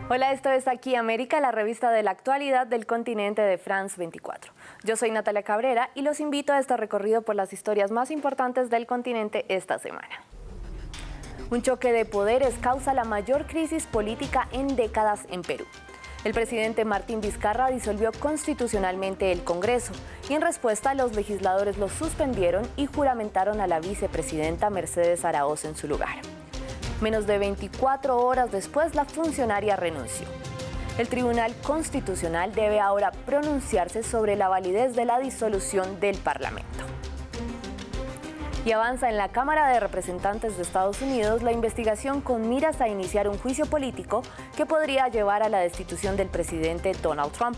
Hola, esto es Aquí América, la revista de la actualidad del continente de France 24. Yo soy Natalia Cabrera y los invito a este recorrido por las historias más importantes del continente esta semana. Un choque de poderes causa la mayor crisis política en décadas en Perú. El presidente Martín Vizcarra disolvió constitucionalmente el Congreso y en respuesta los legisladores lo suspendieron y juramentaron a la vicepresidenta Mercedes Araoz en su lugar. Menos de 24 horas después, la funcionaria renunció. El Tribunal Constitucional debe ahora pronunciarse sobre la validez de la disolución del Parlamento. Y avanza en la Cámara de Representantes de Estados Unidos la investigación con miras a iniciar un juicio político que podría llevar a la destitución del presidente Donald Trump.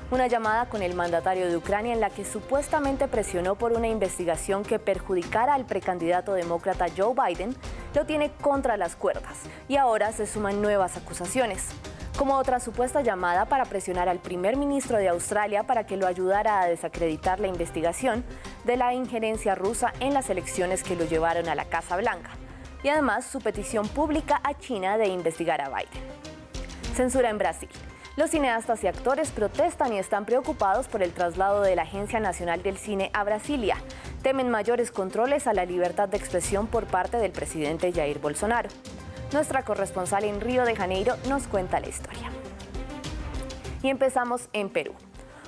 Una llamada con el mandatario de Ucrania en la que supuestamente presionó por una investigación que perjudicara al precandidato demócrata Joe Biden lo tiene contra las cuerdas y ahora se suman nuevas acusaciones, como otra supuesta llamada para presionar al primer ministro de Australia para que lo ayudara a desacreditar la investigación de la injerencia rusa en las elecciones que lo llevaron a la Casa Blanca, y además su petición pública a China de investigar a Biden. Censura en Brasil. Los cineastas y actores protestan y están preocupados por el traslado de la Agencia Nacional del Cine a Brasilia. Temen mayores controles a la libertad de expresión por parte del presidente Jair Bolsonaro. Nuestra corresponsal en Río de Janeiro nos cuenta la historia. Y empezamos en Perú.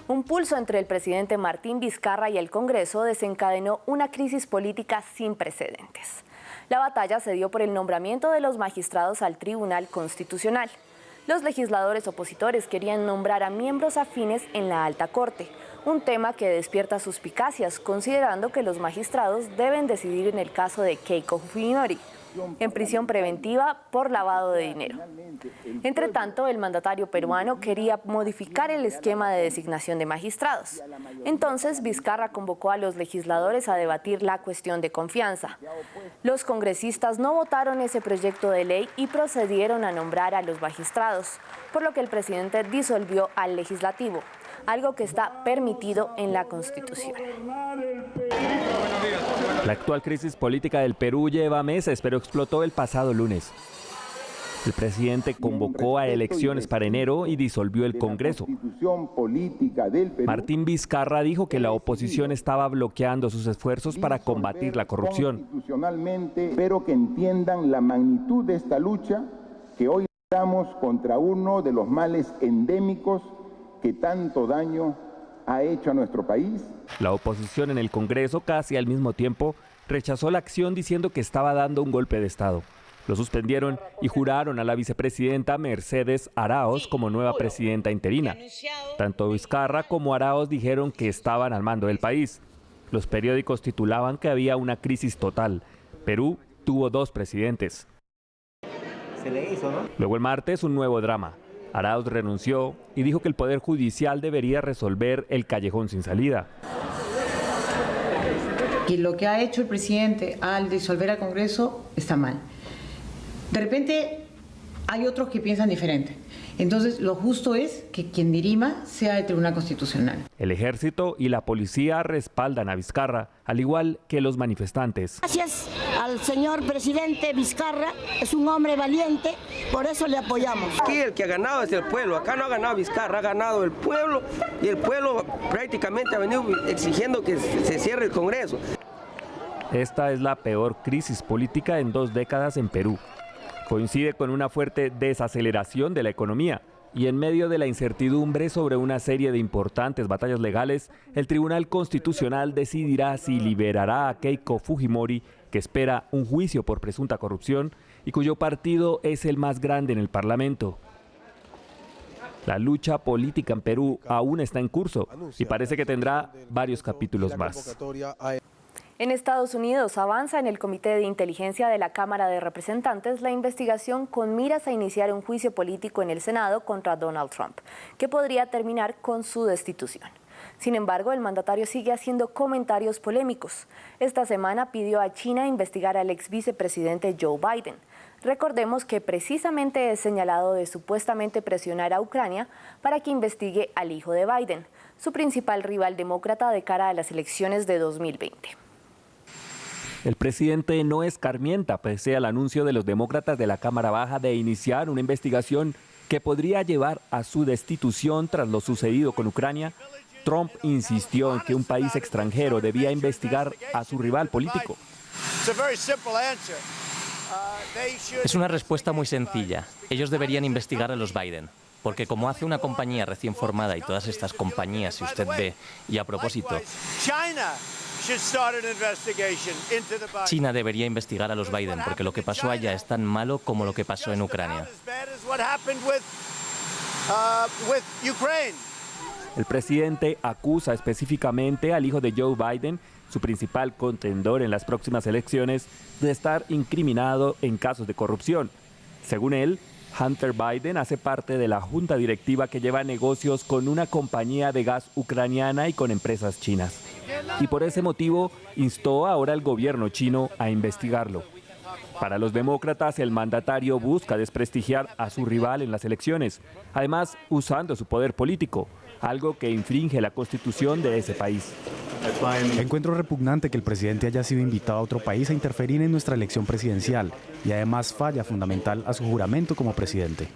Un pulso entre el presidente Martín Vizcarra y el Congreso desencadenó una crisis política sin precedentes. La batalla se dio por el nombramiento de los magistrados al Tribunal Constitucional. Los legisladores opositores querían nombrar a miembros afines en la Alta Corte, un tema que despierta suspicacias, considerando que los magistrados deben decidir en el caso de Keiko Fujimori, en prisión preventiva por lavado de dinero. Entre tanto, el mandatario peruano quería modificar el esquema de designación de magistrados. Entonces, Vizcarra convocó a los legisladores a debatir la cuestión de confianza. Los congresistas no votaron ese proyecto de ley y procedieron a nombrar a los magistrados, por lo que el presidente disolvió al legislativo, algo que está permitido en la Constitución. La actual crisis política del Perú lleva meses, pero explotó el pasado lunes. El presidente convocó a elecciones para enero y disolvió el Congreso. Martín Vizcarra dijo que la oposición estaba bloqueando sus esfuerzos para combatir la corrupción. Espero que entiendan la magnitud de esta lucha, que hoy estamos contra uno de los males endémicos que tanto daño ha hecho a nuestro país. La oposición en el Congreso, casi al mismo tiempo, rechazó la acción diciendo que estaba dando un golpe de Estado. Lo suspendieron y juraron a la vicepresidenta Mercedes Araoz como nueva presidenta interina. Tanto Vizcarra como Araoz dijeron que estaban al mando del país. Los periódicos titulaban que había una crisis total. Perú tuvo 2 presidentes. Luego el martes, un nuevo drama. Araoz renunció y dijo que el Poder Judicial debería resolver el callejón sin salida. Que lo que ha hecho el presidente al disolver al Congreso está mal. De repente hay otros que piensan diferente. Entonces lo justo es que quien dirima sea el Tribunal Constitucional. El ejército y la policía respaldan a Vizcarra, al igual que los manifestantes. Gracias al señor presidente Vizcarra, es un hombre valiente, por eso le apoyamos. Aquí el que ha ganado es el pueblo, acá no ha ganado Vizcarra, ha ganado el pueblo y el pueblo prácticamente ha venido exigiendo que se cierre el Congreso. Esta es la peor crisis política en 2 décadas en Perú. Coincide con una fuerte desaceleración de la economía y en medio de la incertidumbre sobre una serie de importantes batallas legales, el Tribunal Constitucional decidirá si liberará a Keiko Fujimori, que espera un juicio por presunta corrupción y cuyo partido es el más grande en el Parlamento. La lucha política en Perú aún está en curso y parece que tendrá varios capítulos más. En Estados Unidos avanza en el Comité de Inteligencia de la Cámara de Representantes la investigación con miras a iniciar un juicio político en el Senado contra Donald Trump, que podría terminar con su destitución. Sin embargo, el mandatario sigue haciendo comentarios polémicos. Esta semana pidió a China investigar al ex vicepresidente Joe Biden. Recordemos que precisamente es señalado de supuestamente presionar a Ucrania para que investigue al hijo de Biden, su principal rival demócrata de cara a las elecciones de 2020. El presidente no escarmienta pese al anuncio de los demócratas de la Cámara Baja de iniciar una investigación que podría llevar a su destitución tras lo sucedido con Ucrania, Trump insistió en que un país extranjero debía investigar a su rival político. Es una respuesta muy sencilla. Ellos deberían investigar a los Biden, porque como hace una compañía recién formada y todas estas compañías, si usted ve, y a propósito, China debería investigar a los Biden, porque lo que pasó allá es tan malo como lo que pasó en Ucrania. El presidente acusa específicamente al hijo de Joe Biden, su principal contendor en las próximas elecciones, de estar incriminado en casos de corrupción. Según él, Hunter Biden hace parte de la junta directiva que lleva negocios con una compañía de gas ucraniana y con empresas chinas. Y por ese motivo instó ahora al gobierno chino a investigarlo. Para los demócratas, el mandatario busca desprestigiar a su rival en las elecciones, además usando su poder político, algo que infringe la constitución de ese país. Encuentro repugnante que el presidente haya sido invitado a otro país a interferir en nuestra elección presidencial y además falla fundamental a su juramento como presidente.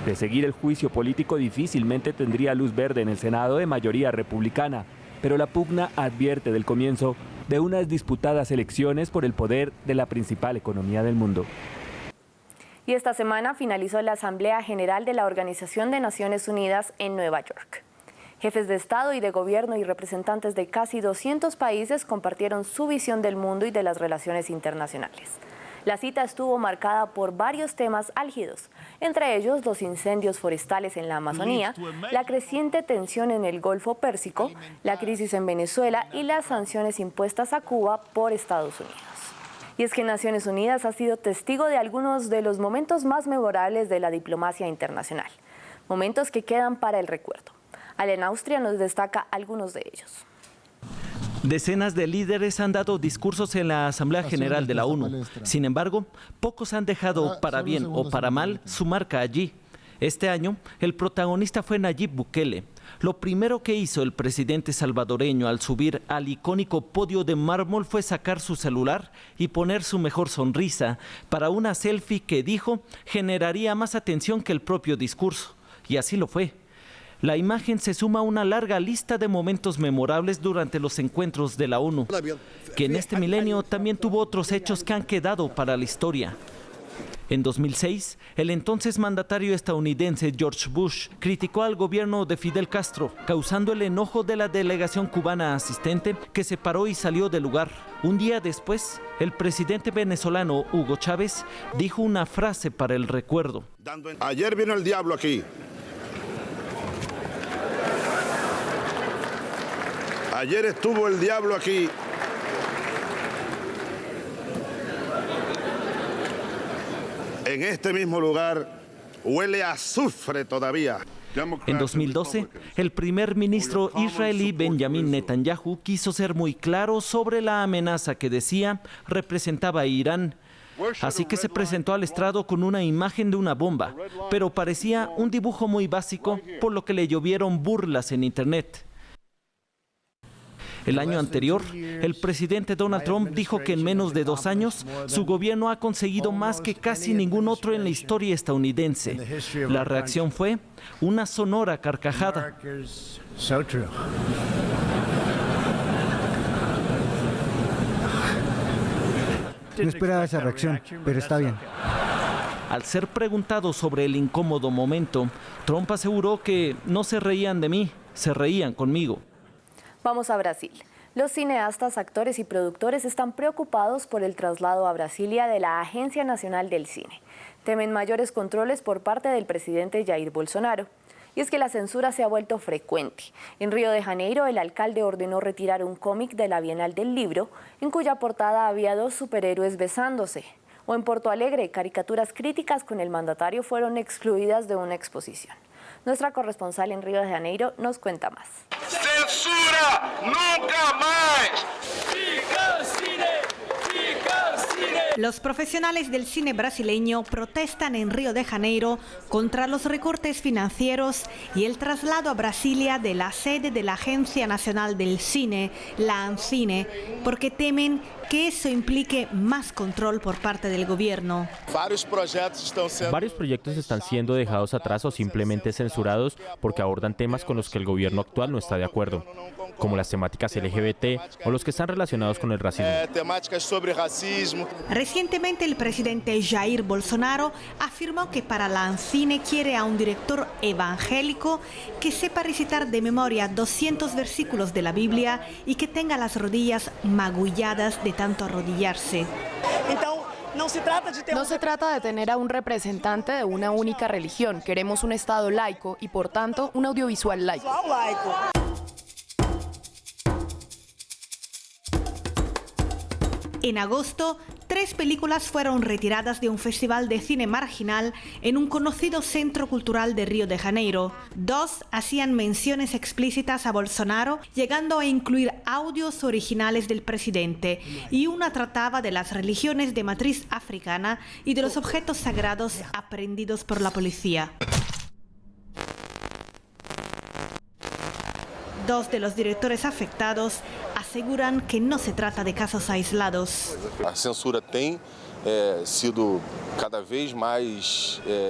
De seguir el juicio político, difícilmente tendría luz verde en el Senado de mayoría republicana, pero la pugna advierte del comienzo de unas disputadas elecciones por el poder de la principal economía del mundo. Y esta semana finalizó la Asamblea General de la Organización de Naciones Unidas en Nueva York. Jefes de Estado y de Gobierno y representantes de casi 200 países compartieron su visión del mundo y de las relaciones internacionales. La cita estuvo marcada por varios temas álgidos, entre ellos los incendios forestales en la Amazonía, la creciente tensión en el Golfo Pérsico, la crisis en Venezuela y las sanciones impuestas a Cuba por Estados Unidos. Y es que Naciones Unidas ha sido testigo de algunos de los momentos más memorables de la diplomacia internacional, momentos que quedan para el recuerdo. Allen Austria nos destaca algunos de ellos. Decenas de líderes han dado discursos en la Asamblea General de la ONU. Sin embargo, pocos han dejado, para bien o para mal, su marca allí. Este año, el protagonista fue Nayib Bukele. Lo primero que hizo el presidente salvadoreño al subir al icónico podio de mármol fue sacar su celular y poner su mejor sonrisa para una selfie que dijo generaría más atención que el propio discurso. Y así lo fue. La imagen se suma a una larga lista de momentos memorables durante los encuentros de la ONU, que en este milenio también tuvo otros hechos que han quedado para la historia. En 2006, el entonces mandatario estadounidense George Bush criticó al gobierno de Fidel Castro, causando el enojo de la delegación cubana asistente, que se paró y salió del lugar. Un día después, el presidente venezolano Hugo Chávez dijo una frase para el recuerdo. Ayer vino el diablo aquí. Ayer estuvo el diablo aquí. En este mismo lugar huele a azufre todavía. En 2012, el primer ministro israelí Benjamin Netanyahu quiso ser muy claro sobre la amenaza que decía representaba a Irán. Así que se presentó al estrado con una imagen de una bomba, pero parecía un dibujo muy básico, por lo que le llovieron burlas en internet. El año anterior, el presidente Donald Trump dijo que en menos de 2 años, su gobierno ha conseguido más que casi ningún otro en la historia estadounidense. La reacción fue una sonora carcajada. No esperaba esa reacción, pero está bien. Al ser preguntado sobre el incómodo momento, Trump aseguró que no se reían de mí, se reían conmigo. Vamos a Brasil. Los cineastas, actores y productores están preocupados por el traslado a Brasilia de la Agencia Nacional del Cine. Temen mayores controles por parte del presidente Jair Bolsonaro. Y es que la censura se ha vuelto frecuente. En Río de Janeiro, el alcalde ordenó retirar un cómic de la Bienal del Libro, en cuya portada había 2 superhéroes besándose. O en Porto Alegre, caricaturas críticas con el mandatario fueron excluidas de una exposición. Nuestra corresponsal en Río de Janeiro nos cuenta más. ¡Censura nunca más! ¡Viva el cine! ¡Viva el cine! Los profesionales del cine brasileño protestan en Río de Janeiro contra los recortes financieros y el traslado a Brasilia de la sede de la Agencia Nacional del Cine, la ANCINE, porque temen que eso implique más control por parte del gobierno. Varios proyectos están siendo dejados atrás o simplemente censurados porque abordan temas con los que el gobierno actual no está de acuerdo, como las temáticas LGBT o los que están relacionados con el racismo. Recientemente el presidente Jair Bolsonaro afirmó que para la Ancine quiere a un director evangélico que sepa recitar de memoria 200 versículos de la Biblia y que tenga las rodillas magulladas de tanto arrodillarse. No se trata de tener a un representante de una única religión. Queremos un Estado laico y, por tanto, un audiovisual laico. En agosto, 3 películas fueron retiradas de un festival de cine marginal en un conocido centro cultural de Río de Janeiro. 2 hacían menciones explícitas a Bolsonaro, llegando a incluir audios originales del presidente, y una trataba de las religiones de matriz africana y de los objetos sagrados aprehendidos por la policía. 2 de los directores afectados aseguran que no se trata de casos aislados. La censura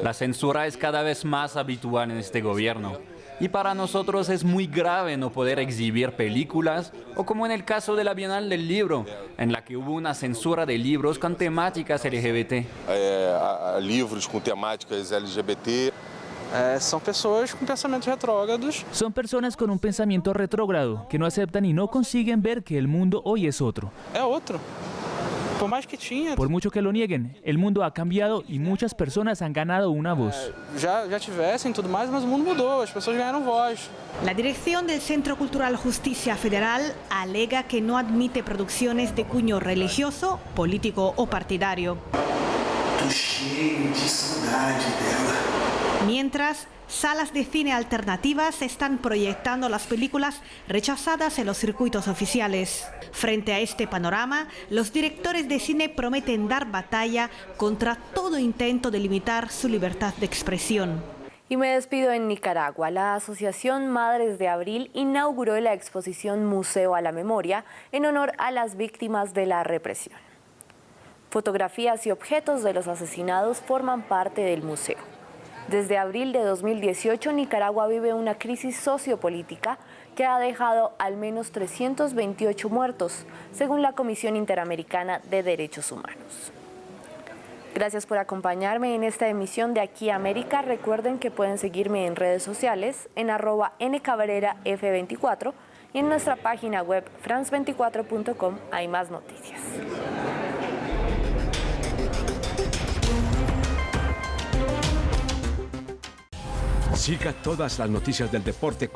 La censura es cada vez más habitual en este gobierno. Y para nosotros es muy grave no poder exhibir películas, o como en el caso de la Bienal del Libro, en la que hubo una censura de libros con temáticas LGBT. Libros con temáticas LGBT. Son personas con pensamientos retrógrados. Son personas con un pensamiento retrógrado que no aceptan y no consiguen ver que el mundo hoy es otro. Es otro. Por mucho que lo nieguen, el mundo ha cambiado y muchas personas han ganado una voz. Ya tivessem tudo mais, mas o mundo mudou, as pessoas ganharam voz. La dirección del Centro Cultural Justicia Federal alega que no admite producciones de cuño religioso, político o partidario. Mientras, salas de cine alternativas están proyectando las películas rechazadas en los circuitos oficiales. Frente a este panorama, los directores de cine prometen dar batalla contra todo intento de limitar su libertad de expresión. Y me despido en Nicaragua. La Asociación Madres de Abril inauguró la exposición Museo a la Memoria en honor a las víctimas de la represión. Fotografías y objetos de los asesinados forman parte del museo. Desde abril de 2018, Nicaragua vive una crisis sociopolítica que ha dejado al menos 328 muertos, según la Comisión Interamericana de Derechos Humanos. Gracias por acompañarme en esta emisión de Aquí América. Recuerden que pueden seguirme en redes sociales en @ncabreraf24 y en nuestra página web france24.com hay más noticias. Siga todas las noticias del deporte